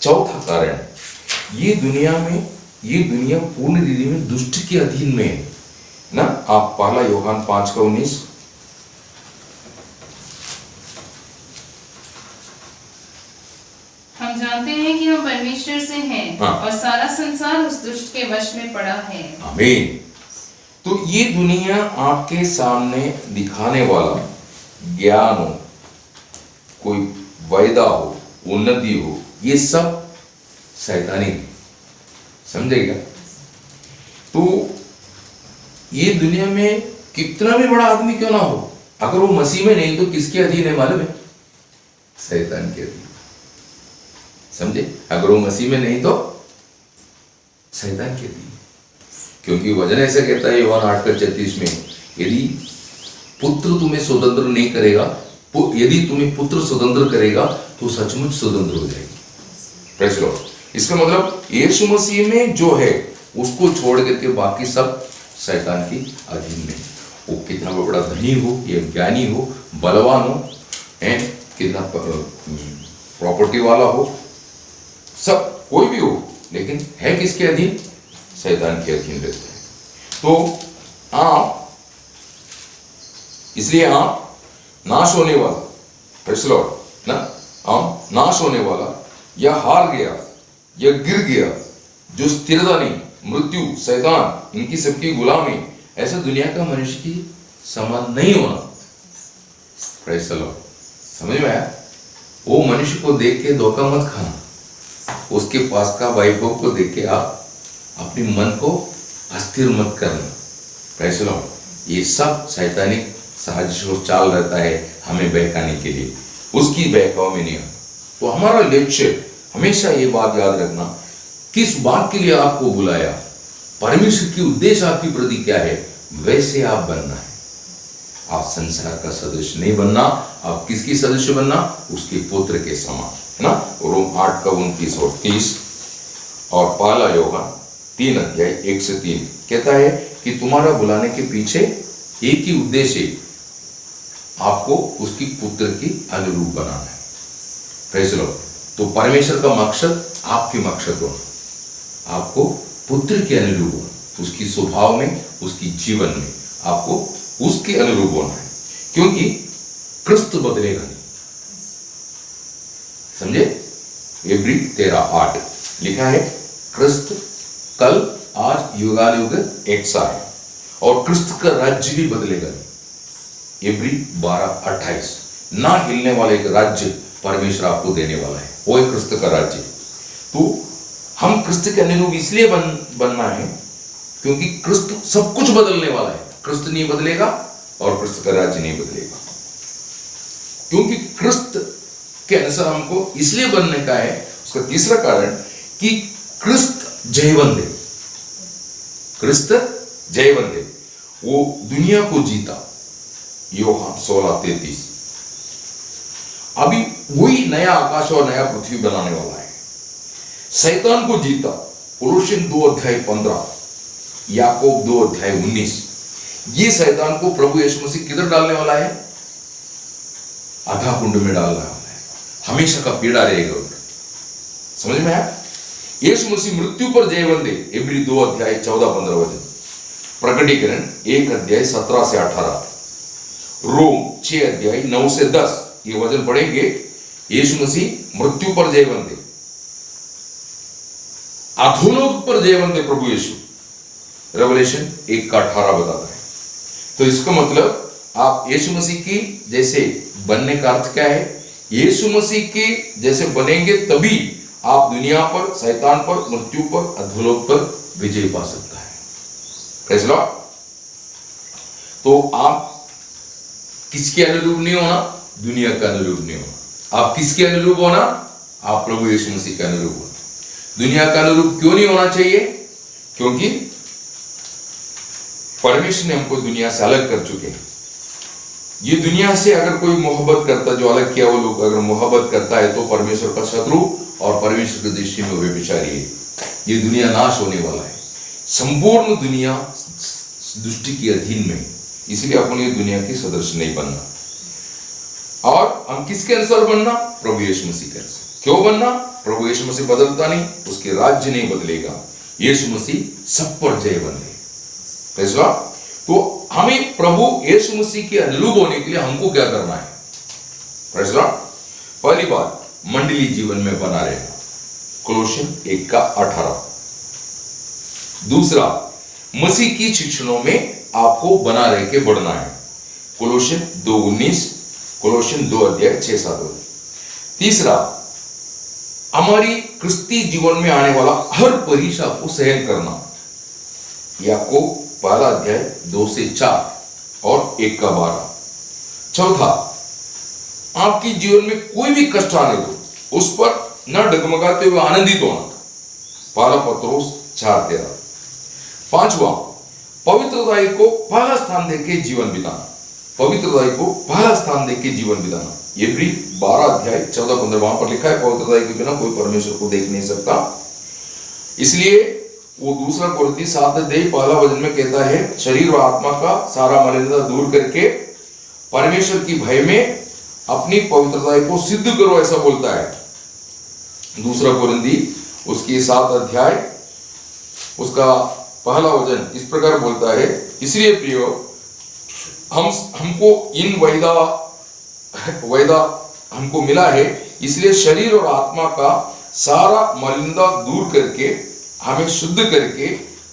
चौथा कारण, ये दुनिया पूर्ण रीति में दुष्ट के अधीन में है ना। आप पहला यूहन्ना 5 का 19।
हम जानते हैं कि हम परमेश्वर से हैं और सारा संसार उस दुष्ट के वश में पड़ा है।
आमीन। तो ये दुनिया आपके सामने दिखाने वाला ज्ञान हो, कोई वायदा हो, उन्नति हो, ये सब शैतानी, समझेगा। तो ये दुनिया में कितना भी बड़ा आदमी क्यों ना हो, अगर वो मसीह में नहीं तो किसके अधीन है मालूम है? शैतान के अधीन, समझे। अगर वो मसीह में नहीं तो शैतान के अधीन, क्योंकि वचन ऐसा कहता है यूहन्ना 8:36 में, यदि पुत्र तुम्हें स्वतंत्र नहीं करेगा, यदि तुम्हें पुत्र स्वतंत्र करेगा तो सचमुच स्वतंत्र हो जाएगी, प्रेज़ लॉर्ड। इसका मतलब यीशु मसीह में जो है उसको छोड़ करके बाकी सब शैतान की अधीन में। वो कितना बड़ा धनी हो, ये ज्ञानी हो, बलवान हो, कितना प्रॉपर्टी वाला हो, सब कोई भी हो, लेकिन है किसके अधीन? शैतान के अधीन रहते हैं। तो आप इसलिए आप नाश होने वाला, प्रेज़ लॉर्ड ना, आप नाश होने वाला या हार गया या गिर गया, जो स्थिरता नहीं, मृत्यु, शैतान, इनकी सबकी गुलामी, ऐसा दुनिया का मनुष्य की समान नहीं होना, प्रेज़ लॉर्ड। समझ में आया? वो मनुष्य को देख के धोखा मत खाना, उसके पास का वैभव को देख के आप अपने मन को अस्थिर मत करना, प्रेज़ लॉर्ड। ये सब शैतानिक साजिश और चाल रहता है हमें बहकाने के लिए, उसकी बहकाव में नहीं आता। तो हमारा लक्ष्य हमेशा ये बात याद रखना, किस बात के लिए आपको बुलाया, परमेश्वर की उद्देश्य आपकी प्रति क्या है, वैसे आप बनना है। आप संसार का सदस्य नहीं बनना, आप किसकी सदस्य बनना? उसके पुत्र के समान, है ना। रोम 8 का 29 और 30 और पहला यूहन्ना 3 अध्याय 1 से 3 कहता है कि तुम्हारा बुलाने के पीछे एक ही उद्देश्य, आपको उसकी पुत्र की अनुरूप बनाना है, प्रेज़ लॉर्ड। तो परमेश्वर का मकसद आपके मकसद हो, आपको पुत्र के अनुरूप होना, उसकी स्वभाव में, उसकी जीवन में आपको उसके अनुरूप होना है, क्योंकि क्रिस्त बदलेगा नहीं, समझे। इब्री 13:8 लिखा है, क्रिस्त कल आज युगानुयुग एक सा है और क्रिस्त का राज्य भी बदलेगा नहीं। इब्री 12:28 ना हिलने वाले एक राज्य परमेश्वर आपको देने वाला है, वो है क्रिस्त का राज्य। तो हम क्रिस्त के अनुरूप इसलिए बनना है क्योंकि क्रिस्त सब कुछ बदलने वाला है। क्रिस्त नहीं बदलेगा और क्रिस्त का राज्य नहीं बदलेगा। क्योंकि क्रिस्त के अनुसार हमको इसलिए बनने का है, उसका तीसरा कारण कि क्रिस्त जयवंत है। क्रिस्त जयवंत है, वो दुनिया को जीता। यूहन्ना 16:33। अभी वही नया आकाश और नया पृथ्वी बनाने वाला है। शैतान को जीता। कोलोसियन 2:15, याकूब 2:19। ये शैतान को प्रभु यीशु मसीह किधर डालने वाला है? आधा कुंड में डालने वाला है। हमेशा का पीड़ा रहेगा उधर। समझ में आया? यीशु मसीह मृत्यु पर जयवंत है। इब्री 2:14-15। प्रकटीकरण 1:17-18। रोम 6:9-10। ये वचन पढ़ेंगे। यीशु मसीह मृत्यु पर जयवंत है, अधोलोक पर जयवंत है प्रभु यीशु। रेवलेशन 1:18 बताता है। तो इसका मतलब आप यीशु मसीह की जैसे बनने का अर्थ क्या है? यीशु मसीह के जैसे बनेंगे तभी आप दुनिया पर, शैतान पर, मृत्यु पर, अधोलोक पर विजय पा सकता है। Praise Lord. तो आप किसके अनुरूप नहीं होना? दुनिया का अनुरूप नहीं होना। आप किसके अनुरूप होना? आप प्रभु यीशु मसीह के अनुरूप होना। दुनिया का अनुरूप क्यों नहीं होना चाहिए? क्योंकि परमेश्वर ने हमको दुनिया से अलग कर चुके हैं। ये दुनिया से अगर कोई मोहब्बत करता, जो अलग किया वो लोग अगर मोहब्बत करता है तो परमेश्वर का शत्रु और परमेश्वर की दृष्टि में व्यभिचारी है। ये दुनिया नाश होने वाला है। संपूर्ण दुनिया दृष्टि के अधीन में, इसलिए अपन ये दुनिया के सदस्य नहीं बनना। और हम किसके अनुसार बनना? प्रभु यीशु मसीह के अनुसार। क्यों बनना? प्रभु यीशु मसीह बदलता नहीं, उसके राज्य नहीं बदलेगा। यीशु मसीह सब पर जयवंत है। Praise Lord. तो हमें प्रभु यीशु मसीह के अनुरूप होने के लिए हमको क्या करना है? Praise Lord. पहली बात, मंडली जीवन में बना रहना। कोलोसियन 1:18। दूसरा, मसीह की शिक्षणों में आपको बना रह के बढ़ना है। कोलोसियन 2:19, कोलोसियन 2:6-7। तीसरा, हमारी क्रिस्ती जीवन में आने वाला हर परीक्षा को सहन करना। याकूब 1:2-4 और 1:12। चौथा, आपके जीवन में कोई भी कष्ट आने दो, उस पर न डगमगाते हुए आनंदित होना। पहला पत्रोस 4:13। पांचवा, पवित्रता को पहला स्थान देके जीवन बिताना। पवित्रता को पहला स्थान देके जीवन बिताना। इब्री 12:14-15 वहां पर लिखा है, पवित्रता के बिना कोई परमेश्वर को देख नहीं सकता। इसलिए वो दूसरा कोरिन्थी 7:23 पहला वचन में कहता है, शरीर व आत्मा का सारा मलिनता दूर करके परमेश्वर की भय में अपनी पवित्रता को सिद्ध करो, ऐसा बोलता है। दूसरा कोरिन्थी उसकी 7 अध्याय उसका पहला वचन इस प्रकार बोलता है, इसलिए प्रियो हमको इन वैदा हमको मिला है, इसलिए शरीर और आत्मा का सारा मलिनता दूर करके हमें शुद्ध करके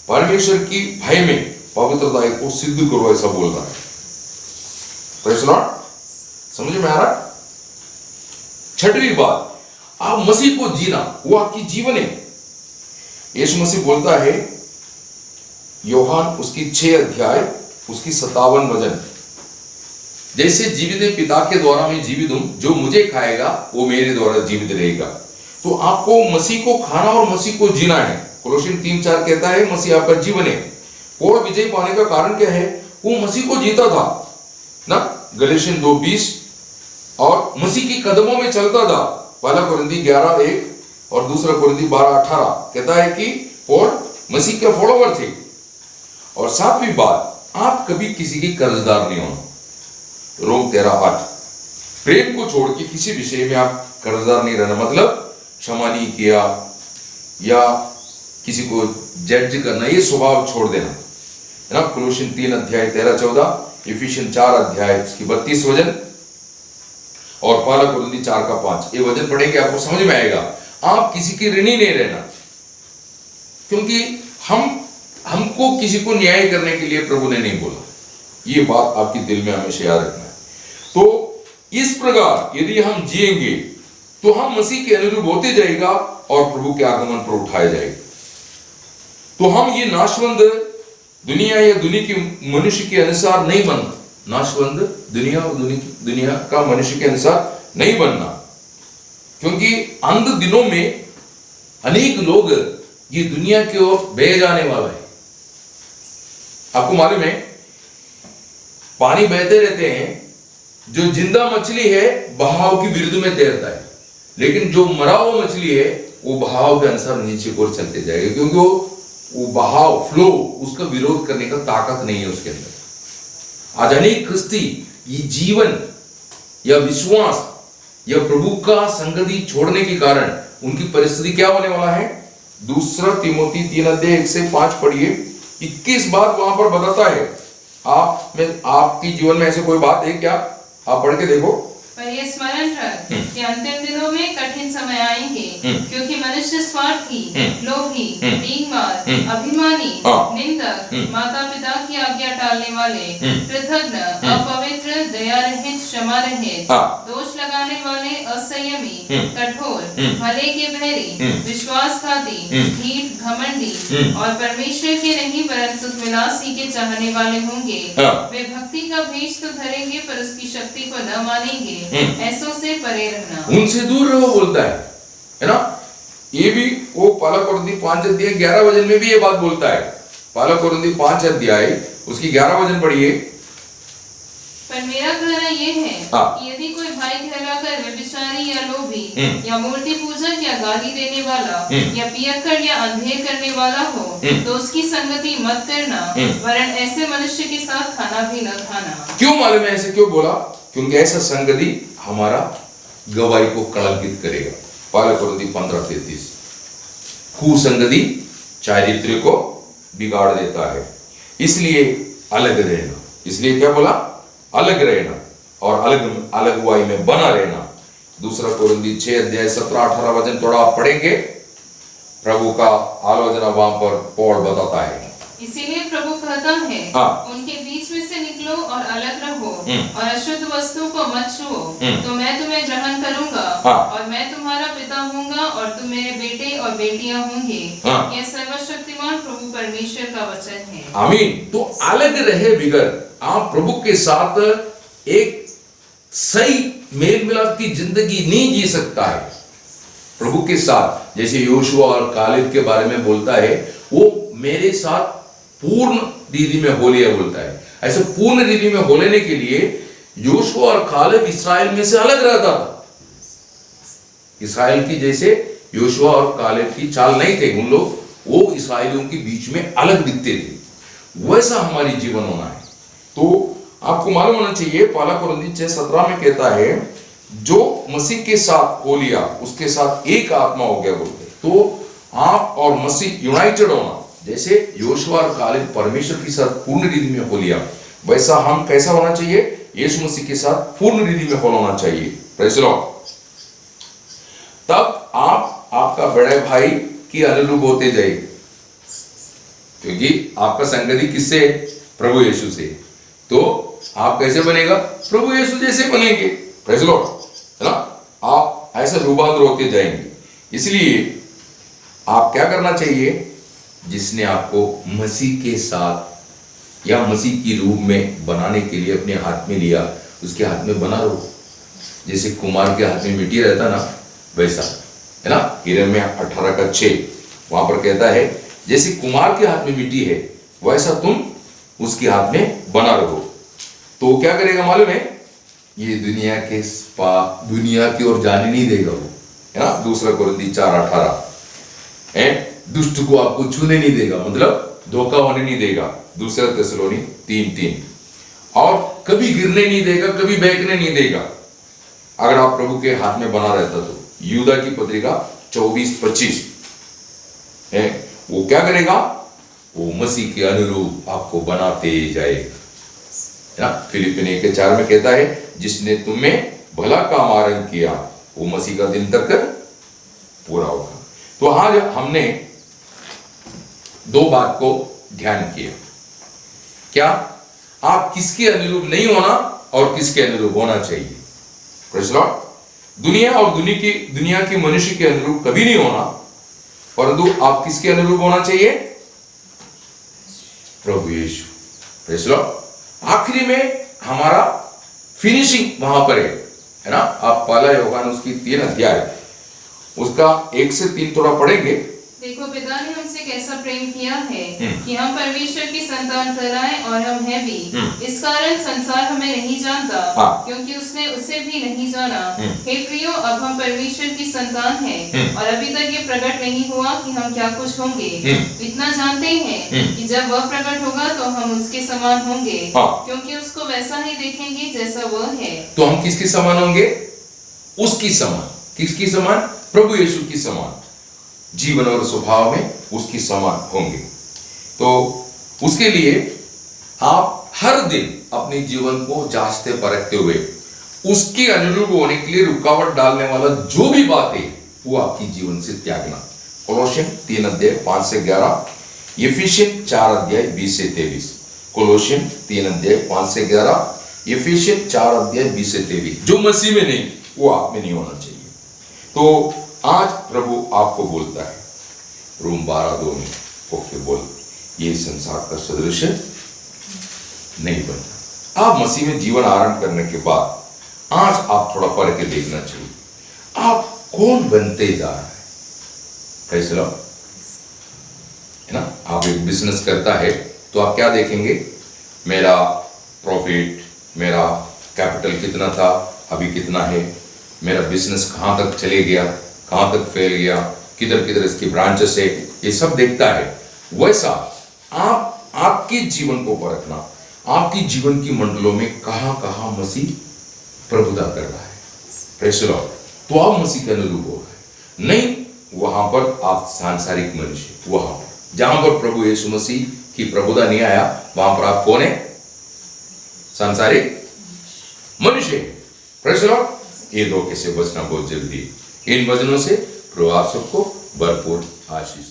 परमेश्वर की भय में पवित्रता को सिद्ध करो, ऐसा बोल रहा है। Praise Lord. समझ में आ रहा? छठवीं बात, आप मसीह को जीना, वो आपकी जीवन है। यीशु मसीह बोलता है, यूहन्ना उसकी 6 अध्याय उसकी 57 वचन, जैसे जीवित पिता के द्वारा मैं जीवित हूं, जो मुझे खाएगा वो मेरे द्वारा जीवित रहेगा। तो आपको मसीह को खाना और मसीह को जीना है। कोलोसियन 3:4 कहता है, मसीह आपका जीवन है। और विजय पाने का कारण क्या है? वो मसीह को जीता था ना। गलातियन 2:20 और मसीह की कदमों में चलता था। पहला कोरिन्थी 11:1 और दूसरा कोरिन्थी 12:18 कहता है कि पौल मसीह के फॉलोवर थे। और सातवीं बात, आप कभी किसी की कर्जदार नहीं होना। रोम 13:8। प्रेम को छोड़ के किसी विषय में आप कर्जदार नहीं रहना, मतलब क्षमा नहीं किया या किसी को जज करना, ये स्वभाव छोड़ देना है ना। कोलोसियन 3 अध्याय 13-14, इफिसियन 4 अध्याय उसकी 32 वचन और पहला कोरिन्थी 4:5। ये वचन पढ़ेंगे आपको समझ में आएगा। आप किसी की ऋणी नहीं रहना, क्योंकि हमको किसी को न्याय करने के लिए प्रभु ने नहीं बोला। ये बात आपके दिल में हमेशा याद रखना है। तो इस प्रकार यदि हम जिएंगे तो हम मसीह के अनुरूप होते जाएगा और प्रभु के आगमन पर उठाए जाएंगे। तो हम ये नाशवंत दुनिया या दुनिया की मनुष्य के अनुसार नहीं बनना, नाशवंत दुनिया और दुनिया का मनुष्य के अनुसार नहीं बनना, क्योंकि अंत दिनों में अनेक लोग ये दुनिया की ओर बह जाने वाला है। आपको मालूम है पानी बहते रहते हैं, जो जिंदा मछली है बहाव के विरुद्ध में तैरता है, लेकिन जो मरा हुआ मछली है वो बहाव के अनुसार नीचे की ओर चलते जाएगा, क्योंकि वो बहाव फ्लो उसका विरोध करने का ताकत नहीं है उसके अंदर। आज अनेक ख्रिस्ती ये जीवन या विश्वास या प्रभु का संगति छोड़ने के कारण उनकी परिस्थिति क्या होने वाला है। दूसरा तिमोथी 3:1-5 पढ़िए, 21 बात वहां पर बताता है। आपके जीवन में ऐसे कोई बात है क्या? आप पढ़ के देखो।
पर ये स्मरण रख कि अंतिम दिनों में कठिन समय आएंगे, क्योंकि मनुष्य स्वार्थी, लोभी, बीमार, अभिमानी, निंदक, माता पिता की आज्ञा टालने वाले, कृतज्ञ, अपवित्र, दया रहित, क्षमा रहित, दोष लगाने वाले, असंयमी, कठोर, भले के बहरी, विश्वासघाती, ढीठ, घमंडी और परमेश्वर के नहीं वरन सुख विलास ही के चाहने वाले होंगे। वे भक्ति का भेष तो धरेंगे पर उसकी शक्ति को न मानेंगे। ऐसों से परे रहना, उनसे दूर रहो बोलता है ना। ये भी वो पहला कोरिन्थी 5:11 में भी ये बात बोलता है। पहला कोरिन्थी 5 उसकी 11 पढ़िए। पर मेरा कहना ये है कि यदि कोई भाई कहलाकर व्यभिचारी या लोभी या मूर्ति पूजक या गाली देने वाला या पियक्कड़ या अंधेर करने वाला हो तो उसकी संगति मत करना, वरन ऐसे मनुष्य के साथ खाना भी न खाना। क्यों मालूम है ऐसे क्यों बोला? क्योंकि ऐसा संगति हमारा गवाही को कलंकित करेगा। पहला कोरिन्थी 15:33 कुसंगति चारित्र्य को बिगाड़ देता है, इसलिए अलग रहना। इसलिए क्या बोला? अलग रहना और अलग वाई में बना रहना। दूसरा कोरिन्थी 6:17-18 थोड़ा आप पढ़ेंगे, प्रभु का आलोचना वहां पर पौल बताता है। इसीलिए प्रभु कहता है उनके बीच में से निकलो और अलग रहो और अशुद्ध वस्तु को मत छुओ, तो मैं तुम्हें ग्रहण करूंगा और मैं तुम्हारा पिता हूँगा और तुम मेरे बेटे और बेटियां होंगे। यह सर्वशक्तिमान प्रभु परमेश्वर का वचन है। आमीन। तो अलग रहे बिगर आप प्रभु के साथ एक सही मेल मिलाप की जिंदगी नहीं जी सकता है। प्रभु के साथ जैसे योशुआ और कालेब के बारे में बोलता है, वो मेरे साथ पूर्ण रीति में हो लिया बोलता है। ऐसे पूर्ण रीति में हो लेने के लिए योशुआ और कालेब इस्राएल में से अलग रहता था। इस्राएल की जैसे योशुआ और कालेब की चाल नहीं थे, उन लोग वो इस्राएलियों के बीच में अलग दिखते थे। वैसा हमारी जीवन होना है। तो आपको मालूम होना चाहिए, पहला कोरिन्थी 6:17 में कहता है जो मसीह के साथ हो लिया उसके साथ एक आत्मा हो गया बोलते। तो आप और मसीह यूनाइटेड होना, जैसे योशुआ और कालेब परमेश्वर के साथ पूर्ण रीति में हो लिया, वैसा हम कैसा होना चाहिए? यीशु मसीह के साथ पूर्ण रीति में होना चाहिए। Praise the Lord. तब आप आपका बड़े भाई की अनुरूप होते जाइए, क्योंकि आपका संगति किससे? प्रभु यीशु से। तो आप कैसे बनेगा? प्रभु यीशु जैसे बनेंगे। प्रेज़ द लॉर्ड, है ना। आप ऐसे रूपांतर होते जाएंगे। इसलिए आप क्या करना चाहिए? जिसने आपको मसीह के साथ या मसीह की रूप में बनाने के लिए अपने हाथ में लिया, उसके हाथ में बना रहो। जैसे कुमार के हाथ में मिट्टी रहता ना, वैसा, है ना। यिर्मयाह 18:6 वहां पर कहता है जैसे कुमार के हाथ में मिट्टी है वैसा तुम उसके हाथ में बना रहो। तो क्या करेगा मालूम है? ये दुनिया की ओर जाने नहीं देगा वो, है ना। दूसरा कोरिन्थी 4:18 दुष्ट को आपको छूने नहीं देगा, मतलब धोखा होने नहीं देगा। दूसरा थिस्सलुनी 3:3 और कभी गिरने नहीं देगा, कभी बहकने नहीं देगा अगर आप प्रभु के हाथ में बना रहता तो। यूदा की पत्रिका 24:25 है, वो क्या करेगा? वो मसीह के अनुरूप आपको बनाते जाएगा, है ना। फिलिपिन 1:4 में कहता है जिसने तुम्हें भला काम आरंभ किया वो मसीह का दिन तक पूरा होगा। तो आज हमने दो बात को ध्यान किया। क्या? आप किसके अनुरूप नहीं होना और किसके अनुरूप होना चाहिए। Praise the Lord.
दुनिया और दुनिया की मनुष्य के अनुरूप कभी नहीं होना, परंतु आप किसके अनुरूप होना चाहिए? प्रभु यीशु। Praise lord. आखिरी में हमारा फिनिशिंग वहां पर है ना। आप पहला यूहन्ना उसकी 3 अध्याय उसका 1 से 3 थोड़ा पढ़ेंगे।
देखो, पिता ने हमसे कैसा प्रेम किया है कि हम परमेश्वर की संतान कहलाएं, और हम हैं भी। इस कारण संसार हमें नहीं जानता, क्योंकि उसने उसे भी नहीं जाना। हे प्रियो, अब हम परमेश्वर की संतान हैं, और अभी तक ये प्रकट नहीं हुआ कि हम क्या कुछ होंगे। इतना जानते हैं कि जब वह प्रकट होगा तो हम उसके समान होंगे, क्योंकि उसको वैसा ही देखेंगे जैसा वह है।
तो हम किसके समान होंगे? उसकी समान। किसकी समान? प्रभु यीशु की समान। जीवन और स्वभाव में उसकी समान होंगे। तो उसके लिए आप हर दिन अपने जीवन को जांचते परखते हुए उसके अनुरूप होने के लिए रुकावट डालने वाला जो भी बात है वो आपकी जीवन से त्यागना। कोलोसियन 3 अध्याय 5 से 11, इफिसियन 4 अध्याय 20 से 23। कोलोसियन 3 अध्याय 5 से 11, इफिसियन 4 अध्याय 20 से 23। जो मसीह में नहीं वो आप में नहीं होना चाहिए। तो आज प्रभु आपको बोलता है, रोम 12:2 में होके बोल, ये संसार का सदृश नहीं बनना। आप मसीह में जीवन आरंभ करने के बाद आज आप थोड़ा पढ़ के देखना चाहिए, आप कौन बनते जा रहे हैं। कैसे लोग है ना। आप एक बिजनेस करता है तो आप क्या देखेंगे? मेरा प्रॉफिट, मेरा कैपिटल कितना था, अभी कितना है, मेरा बिजनेस कहां तक चले गया, कहां तक फैल गया, किधर किधर इसकी ब्रांचेस है, ये सब देखता है। वैसा आप आपके जीवन को परखना, आपकी जीवन की मंडलों में कहां कहां मसीह प्रभुता कर रहा है। Praise the Lord. तो आप मसीह के अनुरूप हो गए। नहीं, वहां पर आप सांसारिक मनुष्य, वहां पर जहां पर प्रभु यीशु मसीह की प्रभुता नहीं आया वहां पर आप कौन है? सांसारिक मनुष्य। Praise the Lord. ये धोखे से बचना बहुत जल्दी है। इन वचनों से प्रभु आप सबको भरपूर आशीष